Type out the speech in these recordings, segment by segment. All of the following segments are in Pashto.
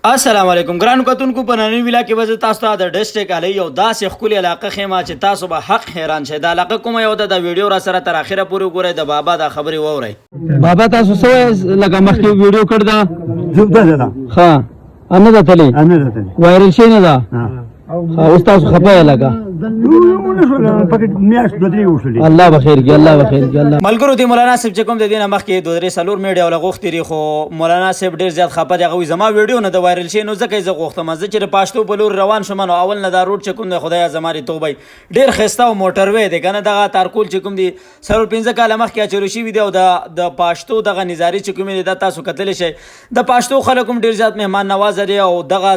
السلام علیکم ګرانو کتونکو په نننۍ ویلا کې به زه تاسو ته د ډسټریک علي یو داسې ښکلې علاقه ښیم چې تاسو به حق حیران شئ. دا علاقه کومه یو ده، د ویډیو را سره تر اخره پورې وګورئ، د بابا دا خبرې واورئ. بابا تاسو څه لکه مخکې ویډیو کړ دا زبده ده ښه انه ده تللی وایرل شوی نه ده اوس تاسو خفه یې لکه الله بخیر کی الله بخیر کی الله ملګرو دی مولانا صاحب چې کوم د دینه مخکې 2-3 میډیا ولا غوښتي خو مولانا صاحب ډیر زیات خپه دی. غوي زما ویډیو نه د وایرل شي نو ځکه زه غوښتم چې پښتو په لور روان شوم. نو اول نه دا روډ چې کوم د خدای زماري توبه ډیر خسته او موټر وې دی کنه دغه تارکول چې کوم دی 15 کال مخکې چلو شي ویډیو د پښتو دغه نظاری چې کوم دی د تاسو کتل شي. د پښتو خلکو ډیر زیات مهمان نواز دی او دغه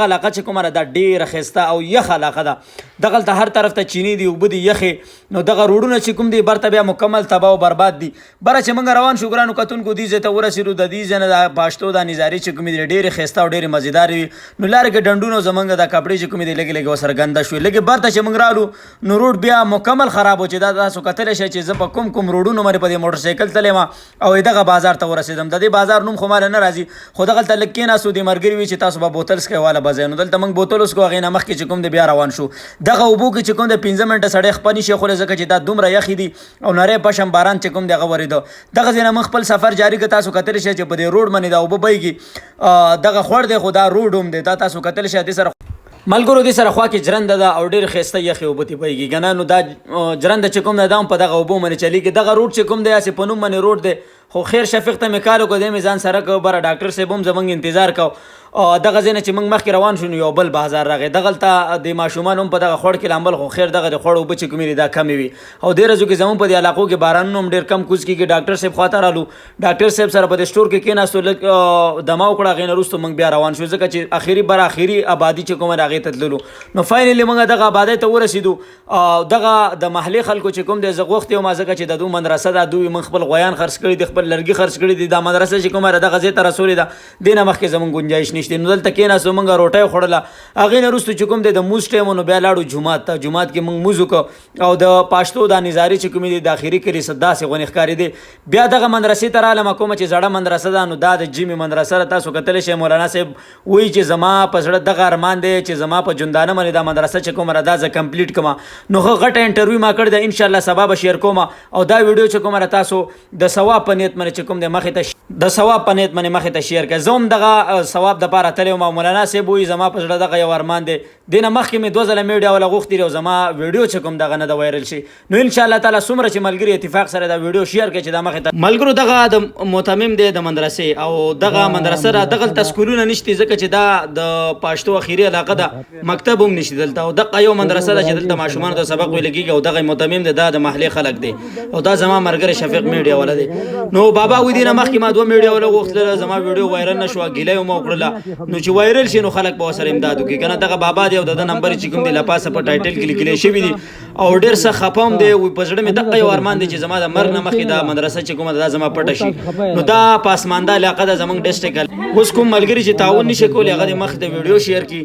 علاقه چې کومه د ډیر خسته او یخ علاقه ده. دغه ته هر طرف ته چینی دی او بده یخي نو دغه روډونه چې کوم دی برته بیا مکمل تباہ او برباد دي. بره چې موږ روان شو ګرانو کتونکو دی زه ته ورسېدو د دې ځنه د پښتو د نظاری چې کوم دی ډېر خسته او ډېر مزیدار وي. نو لاره کې ډندونو زمونږ د کپړې چې کوم دی لګي وسره ګنده شو لګي برته چې موږ رالو نو روډ بیا مکمل خراب و چې دا تاسو کتل شي چې زه په کوم روډونو مری په موټر سایکل تلم او دغه بازار ته ورسېدم. د دې بازار نوم خو مال نه راځي خو دغه تل کې ناسو دی مرګري وي چې تاسو به بوتل سکه والا بزاینو دلته موږ بوتل اسکو غینه مخ کې چې کوم دی بیا روان شو. دغه وبو کې چې کوم دی 15 منټه سړی خپنی شي خو ځکه چې دا دومره یخي دي او نری پشم باران چې کوم دی غوړیدو. دغه ځنه مخ خپل سفر جاری ک تاسو کتل شي چې په دې روډ باندې دا وب بيږي دغه خور دی خدا روډ هم دی دا تاسو کتل شي د سره ملګرو دې سره خوا کې جرند ده او ډېر خسته یخي وبتی پيږي کنه. نو دا جرند چې کوم ده په دغه وبو باندې چلیږي. دغه روډ چې کوم دی اسې پنوم باندې روډ دی خو خیر شفیق ته میکالو کو د میزان سره کو بر ډاکټر صاحب هم زمونږ انتظار کو. دغه ځنه چې موږ مخکې روان شو یو بل بازار راغی دغه ته د ماشومان هم په دغه خړ کې لامبل خو خیر دغه خړ وب چې کومې دا کمی وي او ډېر ځکه چې زمون په دې علاقو کې باران هم ډېر کم کوز کېږي. ډاکټر صاحب خاطر رالو ډاکټر صاحب سره په سٹور کې کېناستو دما وکړه غین وروسته موږ بیا روان شو ځکه چې اخیری آبادی چې کومه راغی تدللو. نو فاینلی موږ دغه آبادی ته ورسېدو. دغه د محلي خلکو چې کوم د زغوخت او ما ځکه چې د دوه مدرسه د دوی من خپل غویان خرڅ کړي د خپل لرګي خرڅ کړي د مدرسه چې کومه دغه زی ته رسول ده دینه مخکې زمون گنجائش نشته. نو دلته کېنا سو موږ روټي خوړله اغه نه رستو چې کوم د موز ټیمونو بیا لاړو جمعات ته جمعات کې موږ موزو کو او د پښتو د نظاری چې کوم د داخلي کړي صدا سي غونې ښکاری دي. بیا دغه مدرسې ته رااله کوم چې زړه مدرسه ده نو دا د جیمی مدرسه تاسو کتل شي. مولانا صاحب وایي چې زما په زړه دغه ارمان دی چې زما په جندانه باندې د مدرسه چې کوم را دا ز کمپلیټ کما. نو غټه انټرویو ما کړ د ان شاء الله سبا به شیر کوم او دا ویډیو چې کوم را تاسو د ثواب په نیت باندې چې کوم د مخې ته د ثواب په نیت باندې مخې ته شیر کړه. زوم دغه ثواب د پاره تلم مولانا صاحب وایي زما په زړه دغه یو ارمان دی دینه مخکې مې 2000 میډیا ولا غوښتي او زما ویډیو چې کوم دغه نه د وایرل شي. نو ان شاء الله تعالی څومره چې ملګری اتفاق سره دا ویډیو شیر کړي چې دا مخې ته ملګرو دغه د متمم دی د مدرسې او دغه مدرسه را دغه تسکولونه نشته ځکه چې دا د پښتو اخیری علاقه ده مکتب هم نشته دلته او دغه یو مدرسه ده چې دلته ماشومان ته سبق ویلږي او دغه متمم دی د محلي خلک دی او دا زما مرګره شفیق میډیا ولا دی. نو بابا وې دینه مخکې ما 2 میډیا ولا غوښتل زما ویډیو وایرل نشو ګیلې مو کړله نو چې وایرل شي نو خلک به سره امداد وکړي کنه. دغه بابا دی او د نمبر چې کوم دی لپاسه په ټایټل کې لیکل شوی دی او ډېر څه خپم دی او په زړه مې دغه یو ارمان دی چې زما د مرګ نه مخکې دا مدرسه چې کومه دا زما پټه شي. نو دا پاسمانده علاقه ده زمونږ ډسټریکټ اوس کوم ملګری چې تعاون نشي کولی هغه مخ ته ویډیو شیر کړي.